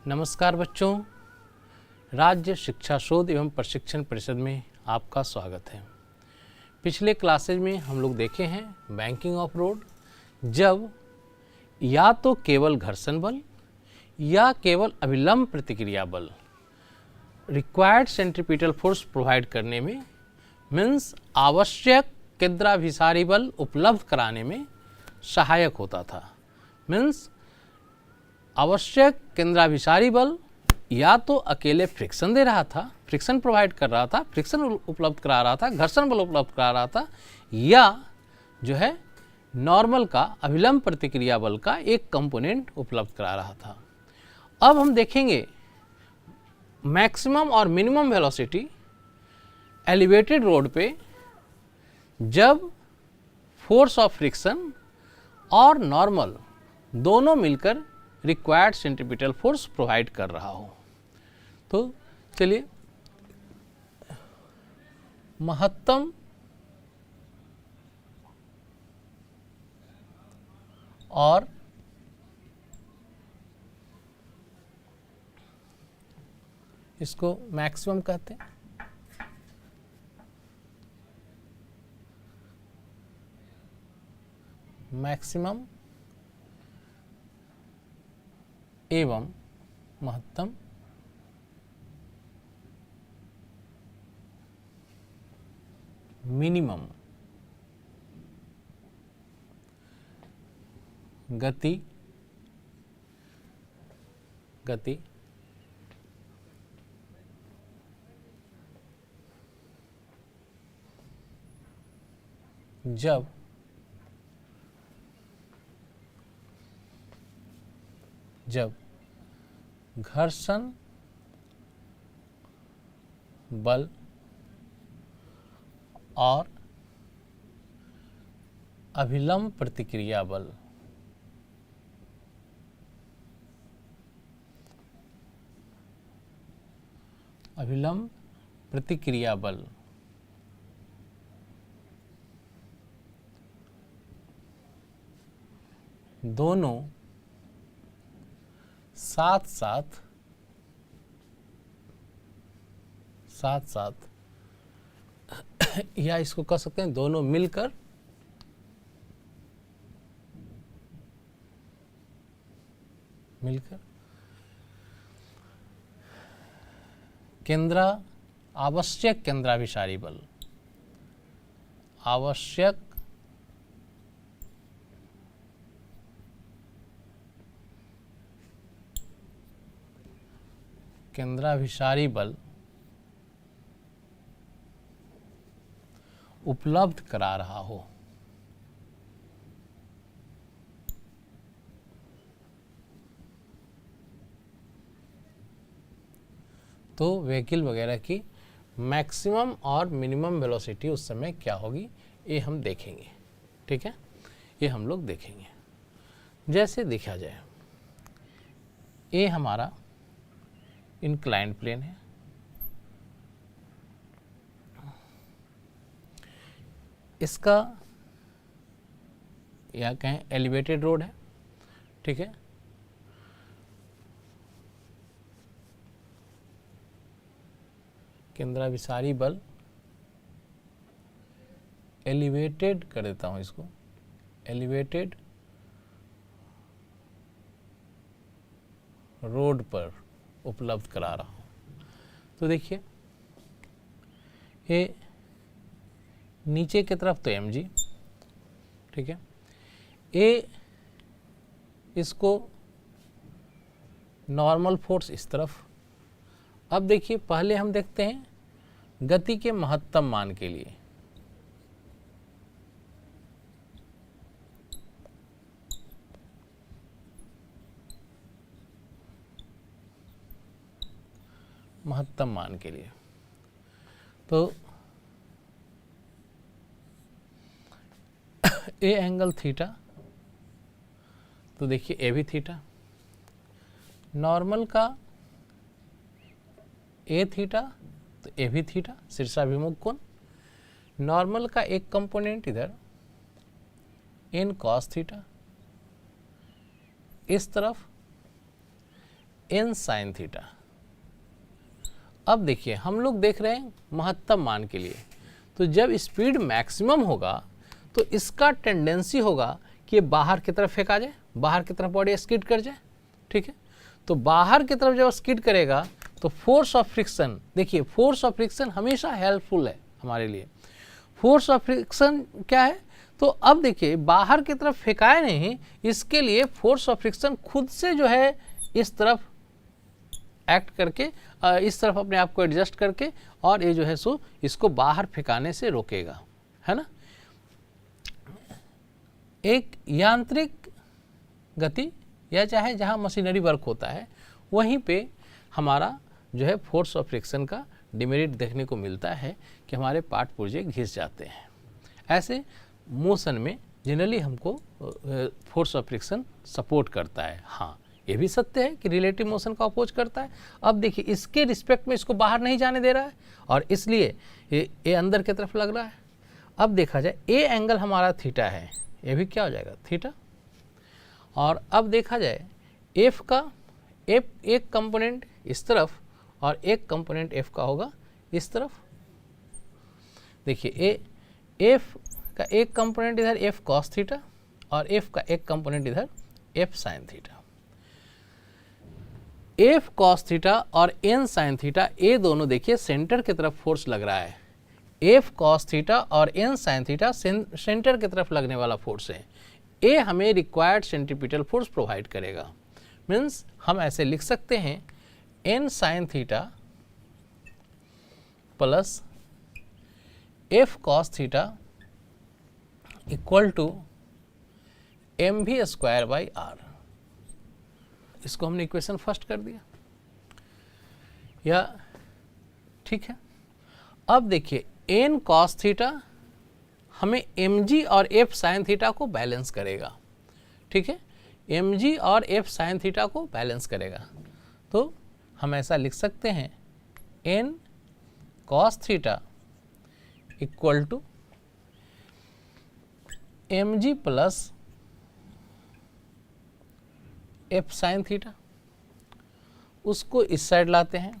नमस्कार बच्चों, राज्य शिक्षा शोध एवं प्रशिक्षण परिषद में आपका स्वागत है। पिछले क्लासेज में हम लोग देखे हैं बैंकिंग ऑफ रोड, जब या तो केवल घर्षण बल या केवल अभिलंब प्रतिक्रिया बल रिक्वायर्ड सेंट्रीपिटल फोर्स प्रोवाइड करने में मीन्स आवश्यक केंद्राभिसारी बल उपलब्ध कराने में सहायक होता था। मीन्स आवश्यक केंद्राभिसारी बल या तो अकेले फ्रिक्शन दे रहा था, फ्रिक्शन प्रोवाइड कर रहा था, फ्रिक्शन उपलब्ध करा रहा था, घर्षण बल उपलब्ध करा रहा था, या जो है नॉर्मल का अभिलंब प्रतिक्रिया बल का एक कंपोनेंट उपलब्ध करा रहा था। अब हम देखेंगे मैक्सिमम और मिनिमम वेलोसिटी एलिवेटेड रोड पे जब फोर्स ऑफ फ्रिक्शन और नॉर्मल दोनों मिलकर रिक्वायर्ड सेंट्रीपिटल फोर्स प्रोवाइड कर रहा हो। तो चलिए महत्तम और इसको मैक्सिमम कहते हैं, मैक्सिमम एवं महत्तम मिनिमम गति जब घर्षण बल और अभिलंब प्रतिक्रिया बल दोनों साथ साथ या इसको कह सकते हैं दोनों मिलकर आवश्यक केंद्राभिसारी बल उपलब्ध करा रहा हो। तो व्हीकल वगैरह की मैक्सिमम और मिनिमम वेलोसिटी उस समय क्या होगी ये हम देखेंगे। ठीक है, ये हम लोग देखेंगे। जैसे देखा जाए, ये हमारा इंक्लाइंड प्लेन है, इसका या कहें एलिवेटेड रोड है। ठीक है, केंद्राभिसारी बल एलिवेटेड कर देता हूं इसको, एलिवेटेड रोड पर उपलब्ध करा रहा हूं। तो देखिए ये नीचे की तरफ तो mg, ठीक है, ए इसको नॉर्मल फोर्स इस तरफ। अब देखिए पहले हम देखते हैं गति के महत्तम मान के लिए। महत्तम मान के लिए तो ए एंगल थीटा, तो देखिए ए भी थीटा, नॉर्मल का ए थीटा तो ए भी थीटा, शीर्षाभिमुख कोण। नॉर्मल का एक कंपोनेंट इधर एन कॉस थीटा, इस तरफ एन साइन थीटा। अब देखिए हम लोग देख रहे हैं महत्तम मान के लिए, तो जब स्पीड मैक्सिमम होगा तो इसका टेंडेंसी होगा कि ये बाहर की तरफ फेंका जाए, बाहर की तरफ बॉडी स्किड कर जाए, ठीक है। तो बाहर की तरफ जब स्किड करेगा तो फोर्स ऑफ फ्रिक्शन, देखिए फोर्स ऑफ फ्रिक्शन हमेशा हेल्पफुल है हमारे लिए। फोर्स ऑफ फ्रिक्शन क्या है, तो अब देखिए बाहर की तरफ फेंकाए नहीं, इसके लिए फोर्स ऑफ फ्रिक्शन खुद से जो है इस तरफ एक्ट करके इस तरफ अपने आप को एडजस्ट करके और ये जो है सो इसको बाहर फेंकाने से रोकेगा, है ना। एक यांत्रिक गति या चाहे जहाँ मशीनरी वर्क होता है वहीं पे हमारा जो है फोर्स ऑफ फ्रिक्शन का डिमेरिट देखने को मिलता है कि हमारे पार्ट पुर्जे घिस जाते हैं। ऐसे मोशन में जनरली हमको फोर्स ऑफ फ्रिक्शन सपोर्ट करता है। हाँ, ये भी सत्य है कि रिलेटिव मोशन का अपोज करता है। अब देखिए इसके रिस्पेक्ट में इसको बाहर नहीं जाने दे रहा है और इसलिए ये अंदर की तरफ लग रहा है। अब देखा जाए ए एंगल हमारा थीटा है, ये भी क्या हो जाएगा थीटा। और अब देखा जाए एफ का, एफ एक कंपोनेंट इस तरफ और एक कंपोनेंट एफ का होगा इस तरफ। देखिए एफ का एक कंपोनेंट इधर एफ कॉस थीटा और एफ का एक कंपोनेंट इधर F sine theta. F cos theta और एन साइन थीटा ये दोनों देखिए सेंटर की तरफ फोर्स लग रहा है। एफ कॉस थीटा और एन साइन थीटा सेंटर की तरफ लगने वाला फोर्स है। ये हमें रिक्वायर्ड सेंट्रीपिटल फोर्स प्रोवाइड करेगा। मीन्स हम ऐसे लिख सकते हैं N sine theta plus F cos theta equal to M V square by R. इसको हमने इक्वेशन फर्स्ट कर दिया, या ठीक है। अब देखिए एन कॉस थीटा हमें एम जी और एफ साइन थीटा को बैलेंस करेगा, ठीक है। एम जी और एफ साइन थीटा को बैलेंस करेगा, तो हम ऐसा लिख सकते हैं N cos theta equal to M G plus F sine theta. उसको इस साइड लाते हैं,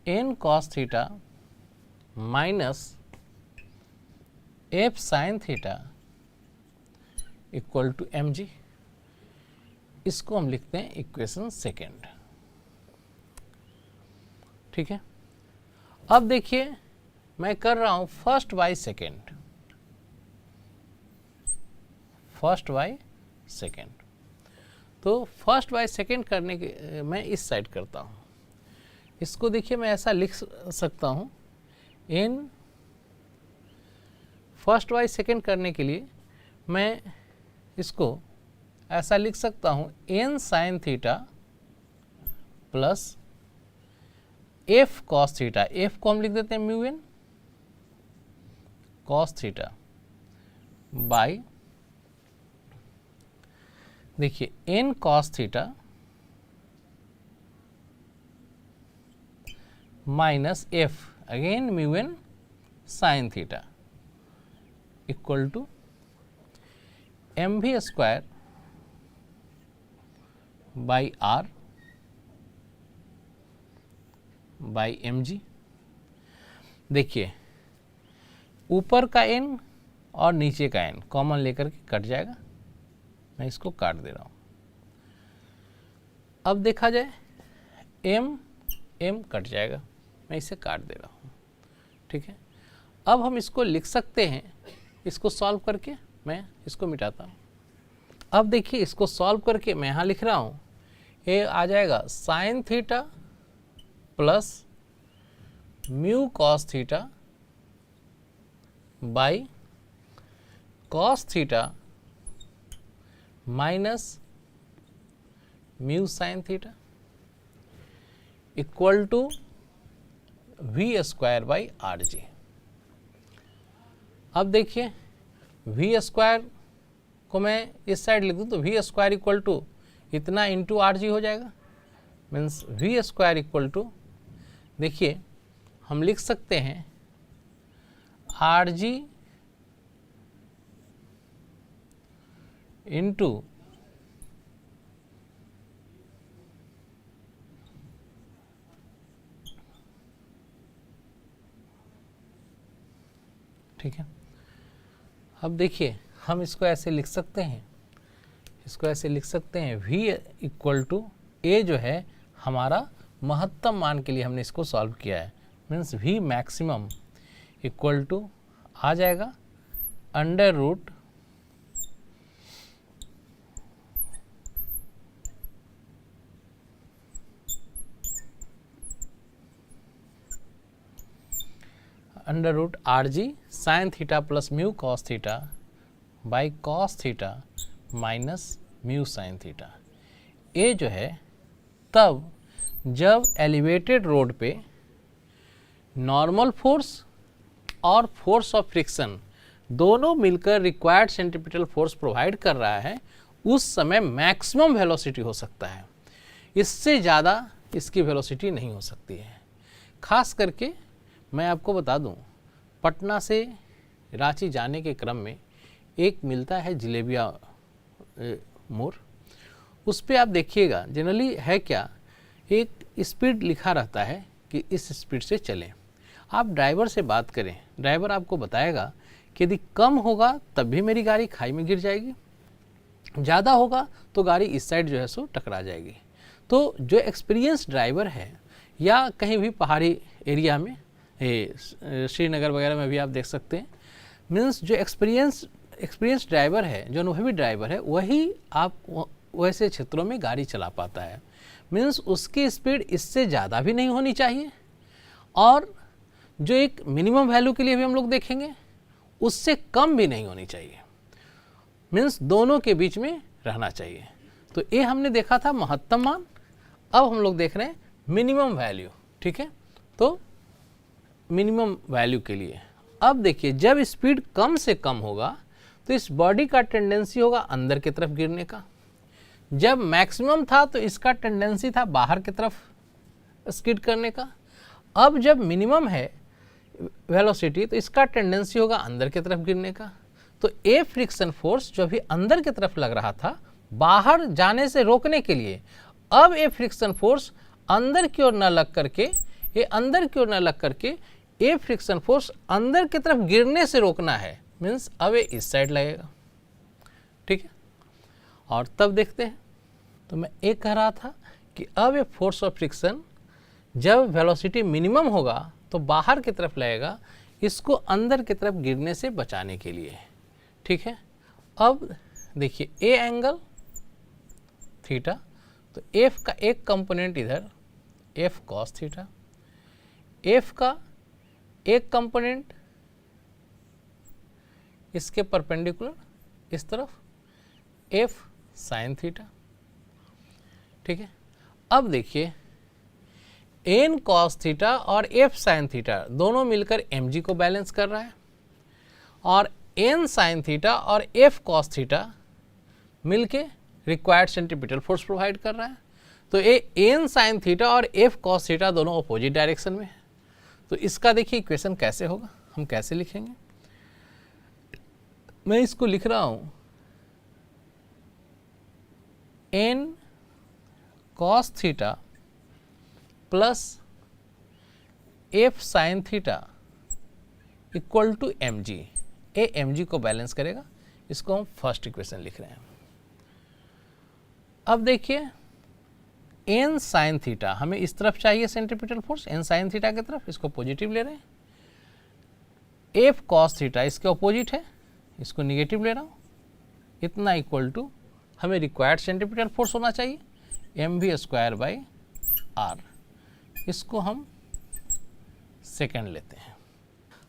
N cos theta minus F sine theta equal to M G. इसको हम लिखते हैं इक्वेशन सेकेंड, ठीक है। अब देखिए मैं कर रहा हूं first by second, first by second. तो फर्स्ट बाय सेकेंड करने के मैं इस साइड करता हूँ। इसको देखिए मैं ऐसा लिख सकता हूँ, इन फर्स्ट बाय सेकेंड करने के लिए मैं इसको ऐसा लिख सकता हूँ N sine theta plus F cos theta. F को हम लिख देते हैं mu N cos theta by, देखिए N cos theta minus F again mu N sine theta equal to M V square by R by M G. देखिए ऊपर का N और नीचे का एन कॉमन लेकर के कट जाएगा, मैं इसको काट दे रहा हूं। अब देखा जाए एम एम कट जाएगा, मैं इसे काट दे रहा हूं, ठीक है। अब हम इसको लिख सकते हैं, इसको सॉल्व करके मैं इसको मिटाता हूं। अब देखिए इसको सॉल्व करके मैं यहाँ लिख रहा हूँ, ये आ जाएगा sine theta plus mu cos theta by cos theta minus mu sine theta equal to V square by R G. अब देखिए वी स्क्वायर को मैं इस साइड लिख दूँ तो वी स्क्वायर इक्वल टू इतना इंटू आर जी हो जाएगा। Means V square equal to, देखिए हम लिख सकते हैं आर जी इंटू ठीक है। अब देखिए हम इसको ऐसे लिख सकते हैं, v इक्वल टू a जो है हमारा महत्तम मान के लिए हमने इसको सॉल्व किया है, means v maximum equal to आ जाएगा under root R G sine theta plus mu cos theta by cos theta minus mu sine theta. ये जो है तब जब एलिवेटेड रोड पे नॉर्मल फोर्स और फोर्स ऑफ फ्रिक्शन दोनों मिलकर रिक्वायर्ड सेंट्रीपिटल फोर्स प्रोवाइड कर रहा है, उस समय मैक्सिमम वेलोसिटी हो सकता है। इससे ज़्यादा इसकी वेलोसिटी नहीं हो सकती है। खास करके मैं आपको बता दूं, पटना से रांची जाने के क्रम में एक मिलता है जिलेबिया मोड़, उस पर आप देखिएगा जनरली है क्या, एक स्पीड लिखा रहता है कि इस स्पीड से चलें। आप ड्राइवर से बात करें, ड्राइवर आपको बताएगा कि यदि कम होगा तब भी मेरी गाड़ी खाई में गिर जाएगी, ज़्यादा होगा तो गाड़ी इस साइड जो है सो टकरा जाएगी। तो जो एक्सपीरियंस ड्राइवर है या कहीं भी पहाड़ी एरिया में, श्रीनगर वगैरह में भी आप देख सकते हैं, मीन्स जो एक्सपीरियंस ड्राइवर है, जो अनुभवी ड्राइवर है, वही आप वैसे क्षेत्रों में गाड़ी चला पाता है। मीन्स उसकी स्पीड इससे ज़्यादा भी नहीं होनी चाहिए और जो एक मिनिमम वैल्यू के लिए भी हम लोग देखेंगे उससे कम भी नहीं होनी चाहिए, मीन्स दोनों के बीच में रहना चाहिए। तो ये हमने देखा था महत्तम मान, अब हम लोग देख रहे हैं मिनिमम वैल्यू। ठीक है, तो मिनिमम वैल्यू के लिए अब देखिए जब स्पीड कम से कम होगा तो इस बॉडी का टेंडेंसी होगा अंदर की तरफ गिरने का। जब मैक्सिमम था तो इसका टेंडेंसी था बाहर की तरफ स्किड करने का। अब जब मिनिमम है वेलोसिटी तो इसका टेंडेंसी होगा अंदर की तरफ गिरने का। तो ए फ्रिक्शन फोर्स जो भी अंदर की तरफ लग रहा था बाहर जाने से रोकने के लिए, अब ए फ्रिक्शन फोर्स अंदर की ओर न लग करके, ये अंदर की ओर न लग करके ए फ्रिक्शन फोर्स अंदर की तरफ गिरने से रोकना है, मीन्स अब ये इस साइड लगेगा। ठीक है, और तब देखते हैं। तो मैं ये कह रहा था कि अब ये फोर्स ऑफ फ्रिक्शन जब वेलोसिटी मिनिमम होगा तो बाहर की तरफ लगेगा, इसको अंदर की तरफ गिरने से बचाने के लिए। ठीक है, अब देखिए ए एंगल थीटा, तो एफ का एक कंपोनेंट इधर एफ कॉस थीटा, एफ का एक कंपोनेंट इसके परपेंडिकुलर इस तरफ एफ साइन थीटा। ठीक है, अब देखिए एन कॉस थीटा और एफ साइन थीटा दोनों मिलकर एम जी को बैलेंस कर रहा है और एन साइन थीटा और एफ कॉस थीटा मिलके रिक्वायर्ड सेंट्रीपिटल फोर्स प्रोवाइड कर रहा है। तो ये एन साइन थीटा और एफ कॉस थीटा दोनों अपोजिट डायरेक्शन में है। तो इसका देखिए इक्वेशन कैसे होगा, हम कैसे लिखेंगे। मैं इसको लिख रहा हूं N cos theta plus F sine theta equal to M G. ए एम जी को बैलेंस करेगा, इसको हम फर्स्ट इक्वेशन लिख रहे हैं। अब देखिए एन साइन थीटा हमें इस तरफ चाहिए centripetal force, N sine theta की तरफ, इसको पॉजिटिव ले रहे हैं। एफ कॉस थीटा इसके अपोजिट है, इसको निगेटिव ले रहा हूँ। इतना इक्वल टू हमें रिक्वायर्ड सेंट्रीपिटल फोर्स होना चाहिए M V square by R, इसको हम सेकेंड लेते हैं।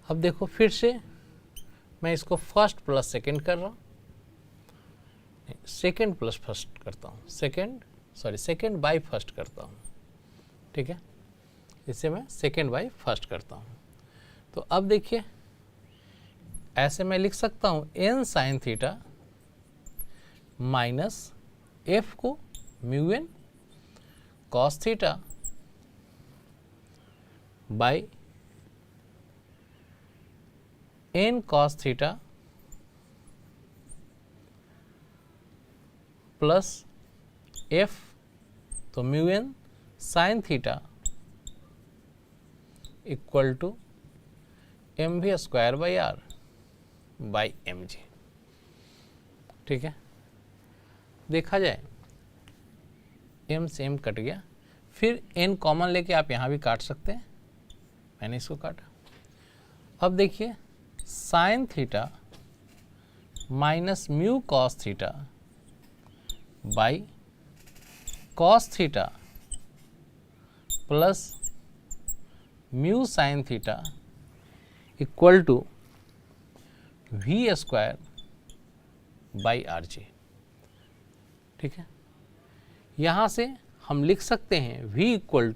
अब देखो फिर से मैं इसको फर्स्ट प्लस सेकेंड कर रहा हूँ, सेकेंड प्लस फर्स्ट करता हूँ, सेकेंड बाई फर्स्ट करता हूँ। ठीक है, इसे मैं सेकेंड बाई फर्स्ट करता हूँ। तो अब देखिए ऐसे मैं लिख सकता हूँ N sine theta minus F को mu N cos theta by N cos theta plus F तो mu N sine theta equal to M V square by R. By M G. ठीक है, देखा जाए m से m कट गया, फिर n common लेके आप यहाँ भी काट सकते हैं, मैंने इसको काटा। अब देखिए sine theta minus mu cos theta by cos theta plus mu sine theta equal to V square by R G. ठीक है, यहाँ से हम लिख सकते हैं v इक्वल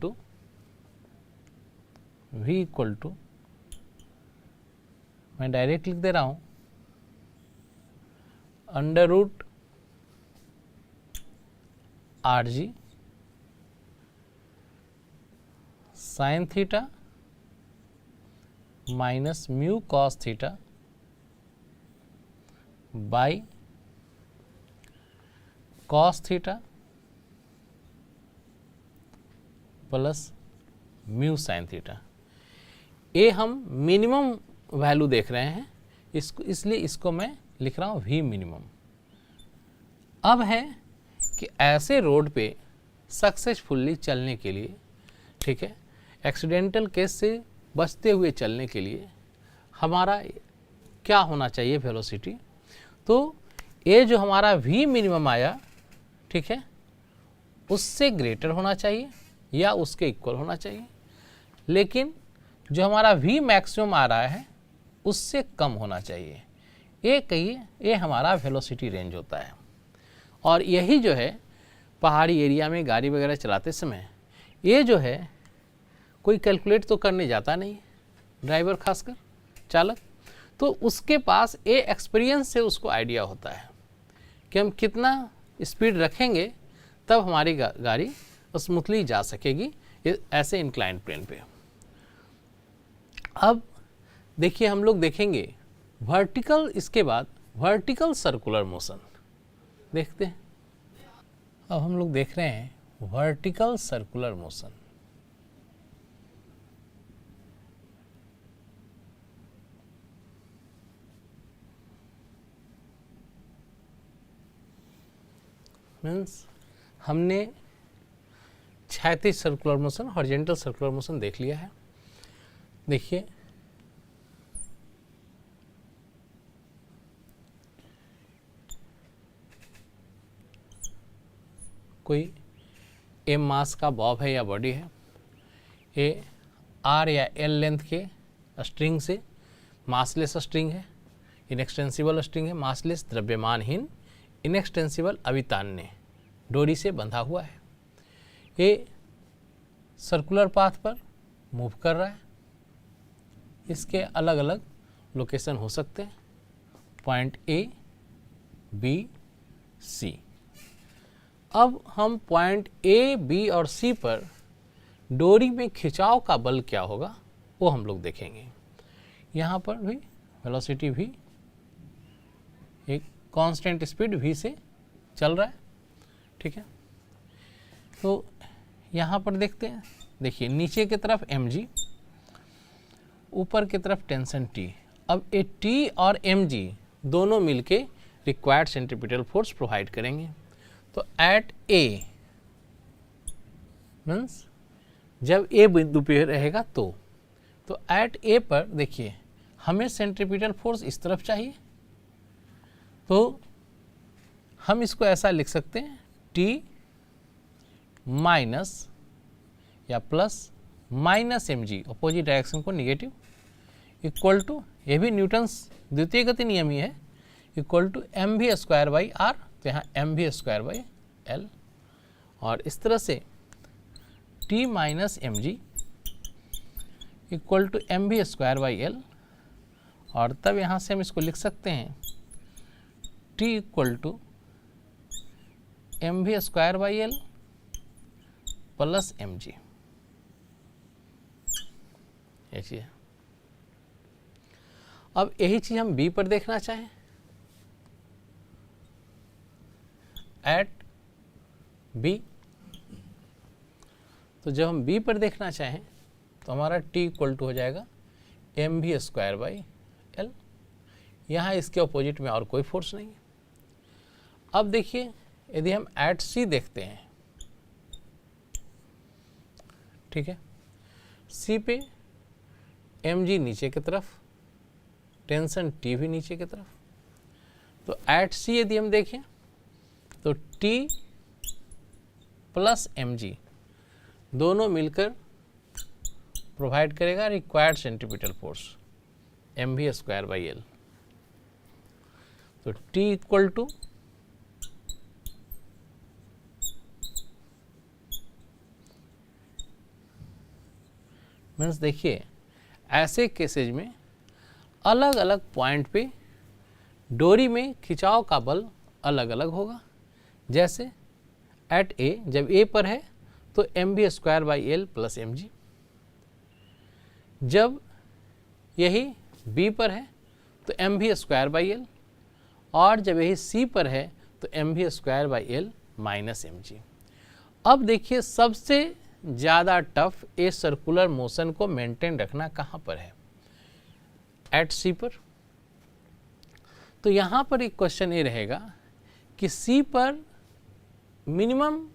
टू मैं डायरेक्ट लिख दे रहा हूँ under root R G sine theta minus mu cos theta by cos theta plus mu sine theta. ये हम मिनिमम वैल्यू देख रहे हैं, इसको इसलिए इसको मैं लिख रहा हूँ वी मिनिमम। अब है कि ऐसे रोड पे सक्सेसफुली चलने के लिए, ठीक है, एक्सीडेंटल केस से बचते हुए चलने के लिए हमारा क्या होना चाहिए वेलोसिटी। तो ये जो हमारा वी मिनिमम आया, ठीक है, उससे ग्रेटर होना चाहिए या उसके इक्वल होना चाहिए, लेकिन जो हमारा वी मैक्सिमम आ रहा है उससे कम होना चाहिए। ये कहिए ये हमारा वेलोसिटी रेंज होता है। और यही जो है पहाड़ी एरिया में गाड़ी वगैरह चलाते समय ये जो है कोई कैलकुलेट तो करने जाता नहीं, ड्राइवर खासकर चालक, तो उसके पास ये एक्सपीरियंस से उसको आइडिया होता है कि हम कितना स्पीड रखेंगे तब हमारी गाड़ी स्मूथली जा सकेगी ऐसे इंक्लाइंड प्लेन पे। अब देखिए हम लोग देखेंगे वर्टिकल, इसके बाद वर्टिकल सर्कुलर मोशन देखते हैं। अब हम लोग देख रहे हैं वर्टिकल सर्कुलर मोशन। मीन्स हमने क्षैतिज circular motion, horizontal circular motion देख लिया है। देखिए कोई एम मास का बॉब है या बॉडी है, ये आर या एल लेंथ के स्ट्रिंग से, मासलेस स्ट्रिंग है, इनएक्सटेंसिबल स्ट्रिंग है, मासलेस द्रव्यमानहीन, इनएक्सटेंसिबल अवितान्य डोरी से बंधा हुआ है। ये सर्कुलर पाथ पर मूव कर रहा है। इसके अलग अलग लोकेशन हो सकते हैं, पॉइंट ए, बी, सी। अब हम पॉइंट ए, बी और सी पर डोरी में खिंचाव का बल क्या होगा वो हम लोग देखेंगे। यहाँ पर भी वेलोसिटी भी एक कांस्टेंट स्पीड v से चल रहा है, ठीक है। तो यहाँ पर देखते हैं, देखिए नीचे की तरफ mg, ऊपर की तरफ टेंशन T। अब ये T और mg दोनों मिलके रिक्वायर्ड सेंट्रीपिटल फोर्स प्रोवाइड करेंगे। तो एट A मीन्स जब A बिंदु पे रहेगा तो एट A पर देखिए हमें सेंट्रीपिटल फोर्स इस तरफ चाहिए, तो हम इसको ऐसा लिख सकते हैं T माइनस या plus minus mg, opposite direction को निगेटिव, इक्वल टू, ये भी न्यूटन्स द्वितीय गति नियम ही है, equal to mv square by R. तो यहाँ mv स्क्वायर बाई एल, और इस तरह से t minus mg equal to mv square by L, और तब यहाँ से हम इसको लिख सकते हैं t equal to mv square by L plus mg। ये चीज़ है। अब यही चीज़ हम b पर देखना चाहें, एट b, तो जब हम b पर देखना चाहें तो हमारा t इक्वल टू हो जाएगा mv स्क्वायर बाई एल, यहाँ इसके अपोजिट में और कोई फोर्स नहीं है। अब देखिए यदि हम एट सी देखते हैं, ठीक है, सी पे mg नीचे की तरफ, टेंशन T भी नीचे की तरफ, तो एट सी यदि हम देखें तो T प्लस mg दोनों मिलकर प्रोवाइड करेगा रिक्वायर्ड सेंट्रीपिटल फोर्स mv²/L। तो T इक्वल टू मीन्स देखिए ऐसे केसेज में अलग अलग पॉइंट पे डोरी में खिंचाव का बल अलग अलग होगा। जैसे एट ए, जब ए पर है तो mv²/L प्लस mg, जब यही बी पर है तो mv²/L, और जब यही सी पर है तो mv²/L माइनस mg। अब देखिए सबसे ज़्यादा टफ ए सर्कुलर मोशन को मेंटेन रखना कहाँ पर है, एट सी पर। तो यहाँ पर एक क्वेश्चन ये रहेगा कि सी पर मिनिमम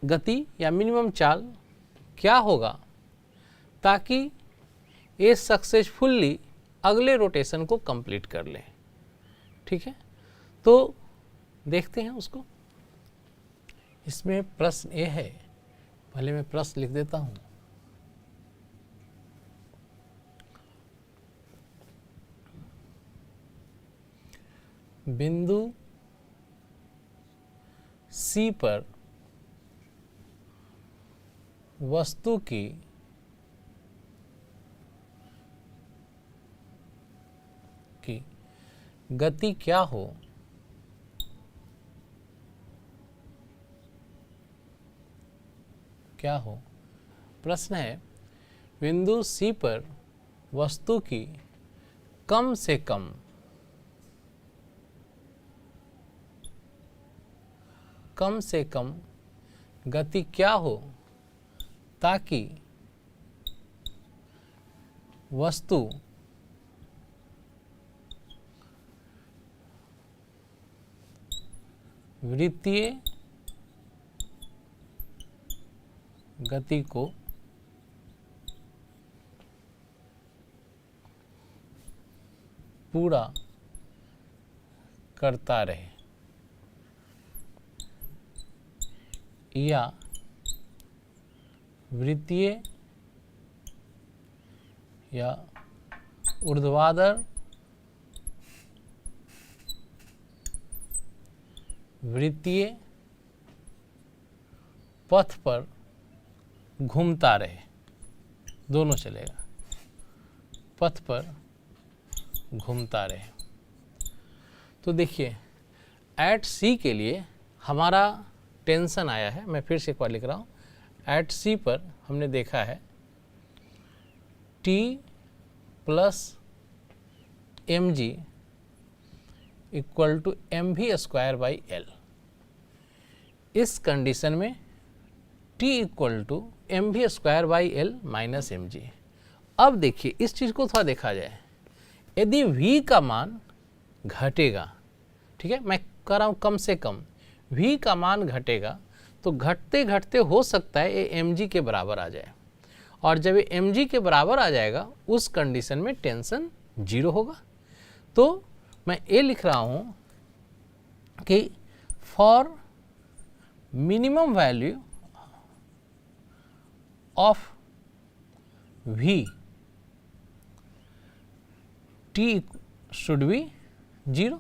गति या मिनिमम चाल क्या होगा ताकि ये सक्सेसफुली अगले रोटेशन को कंप्लीट कर ले। ठीक है, तो देखते हैं उसको। इसमें प्रश्न ये है, पहले मैं प्रश्न लिख देता हूँ। बिंदु सी पर वस्तु की गति क्या हो प्रश्न है, बिंदु सी पर वस्तु की कम से कम गति क्या हो ताकि वस्तु वृत्तीय गति को पूरा करता रहे या वृत्तीय या ऊर्ध्वाधर वृत्तीय पथ पर घूमता रहे, दोनों चलेगा, पथ पर घूमता रहे। तो देखिए एट सी के लिए हमारा टेंशन आया है, मैं फिर से एक बार लिख रहा हूँ। एट सी पर हमने देखा है T plus mg equal to mv²/L। इस कंडीशन में T equal to mv²/L minus mg। अब देखिए इस चीज़ को थोड़ा देखा जाए, यदि v का मान घटेगा, ठीक है, मैं कह रहा हूँ कम से कम v का मान घटेगा, तो घटते घटते हो सकता है ये mg के बराबर आ जाए, और जब ये mg के बराबर आ जाएगा उस कंडीशन में टेंशन 0 होगा। तो मैं ये लिख रहा हूँ कि for minimum value of v t should be 0,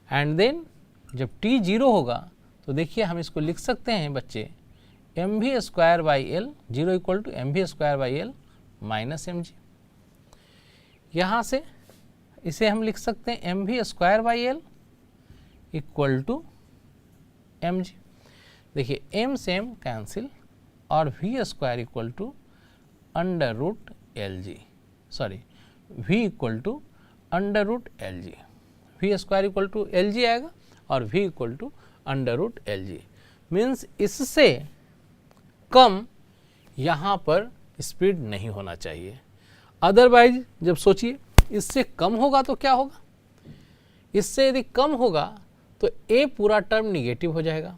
and then जब t 0 होगा तो देखिए हम इसको लिख सकते हैं बच्चे mv²/L 0 equal to mv²/L minus mg। यहाँ से इसे हम लिख सकते हैं mv²/L इक्वल टू mg। देखिए m से m कैंसिल और v² equal to √LG, sorry v equal to √LG, v² equal to LG आएगा और v equal to √LG। Means इससे कम यहाँ पर स्पीड नहीं होना चाहिए। अदरवाइज जब सोचिए इससे कम होगा तो क्या होगा, इससे यदि कम होगा तो ए पूरा टर्म निगेटिव हो जाएगा।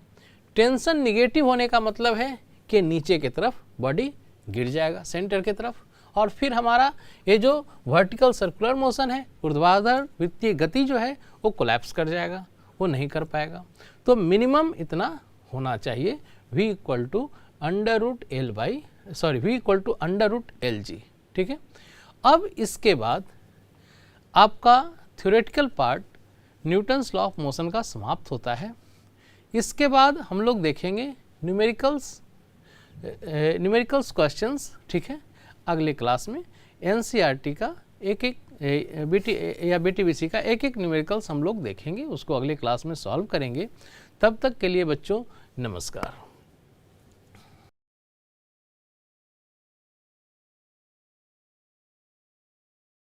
टेंशन निगेटिव होने का मतलब है कि नीचे की तरफ बॉडी गिर जाएगा सेंटर की तरफ, और फिर हमारा ये जो वर्टिकल सर्कुलर मोशन है, ऊर्ध्वाधर वृत्तीय गति जो है वो कोलैप्स कर जाएगा, वो नहीं कर पाएगा। तो मिनिमम इतना होना चाहिए, v इक्वल टू √LG। ठीक है। अब इसके बाद आपका theoretical part Newton's law of motion का समाप्त होता है। इसके बाद हम लोग देखेंगे न्यूमेरिकल्स क्वेश्चंस। ठीक है, अगले क्लास में एनसीईआरटी का एक बीटीबीसी का एक न्यूमेरिकल्स हम लोग देखेंगे, उसको अगले क्लास में सॉल्व करेंगे। तब तक के लिए बच्चों नमस्कार।